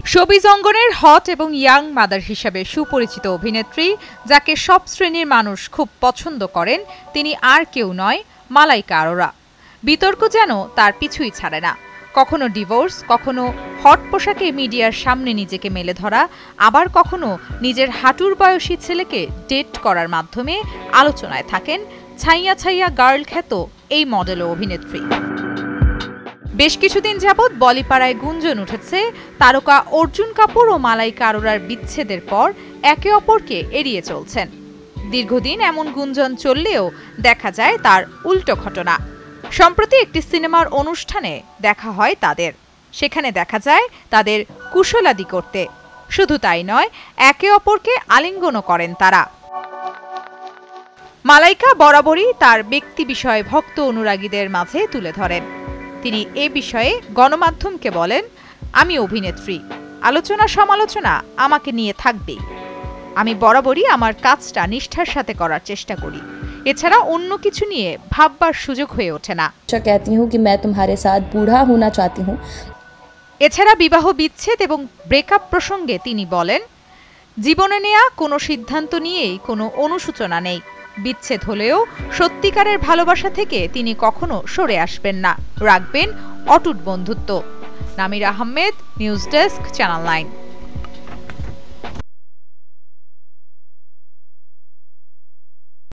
Showbiz অঙ্গনের hot এবং young mother হিসেবে সুপরিচিত অভিনেত্রী, যাকে সব শ্রেণীর মানুষ খুব পছন্দ করেন, তিনি আর কেউ নয়, মালাইকা আরোরা। বিতর্ক যেন তার পিছুই ছাড়ে না। কখনো ডিভোর্স, কখনো হট পোশাকে মিডিয়ার সামনে নিজেকে মেলে ধরা, আবার কখনো নিজের হাঁটুর বয়সী ছেলেকে ডেট করার মাধ্যমে আলোচনায় থাকেন ছাইয়া ছাইয়া গার্ল খ্যাত এই মডেল ও অভিনেত্রী। বেশ কিছুদিন যাবৎ বলিপাড়ায় গুঞ্জন উঠেছে তারকা অর্জুন কাপুর ও মালাইকা আরোরার বিচ্ছেদের পর একে অপরকে এড়িয়ে চলছেন। দীর্ঘদিন এমন গুঞ্জন চললেও দেখা যায় তার উল্টো ঘটনা। সম্প্রতি একটি সিনেমার অনুষ্ঠানে দেখা হয় তাদের। সেখানে দেখা যায় তাদের কুশলাদি করতে। শুধু তাই নয়, একে অপরকে আলিঙ্গনও করেন তারা। মালাইকা বরাবরই তার ব্যক্তি বিষয়ে ভক্ত অনুরাগীদের মাঝে তুলে ধরেন। তিনি এ বিষয়ে গণমাধ্যমকে বলেন, আমি অভিনেত্রী, আলোচনা সমালোচনা আমাকে নিয়ে থাকবেই। আমি বরাবরই আমার কাজটা নিষ্ঠার সাথে করার চেষ্টা করি। এছাড়া অন্য কিছু নিয়ে ভাববার সুযোগ হয়ে ওঠে না। এছাড়া বিবাহ বিচ্ছেদ এবং ব্রেকআপ প্রসঙ্গে তিনি বলেন, জীবনে নেয়া কোনো সিদ্ধান্ত নিয়েই কোনো অনুশোচনা নেই। বিচ্ছেদ হলেও সত্যিকারের ভালোবাসা থেকে তিনি কখনো সরে আসবেন না, রাখবেন অটুট বন্ধুত্ব। নামির আহমেদ, নিউজ ডেস্ক, চ্যানেল 9।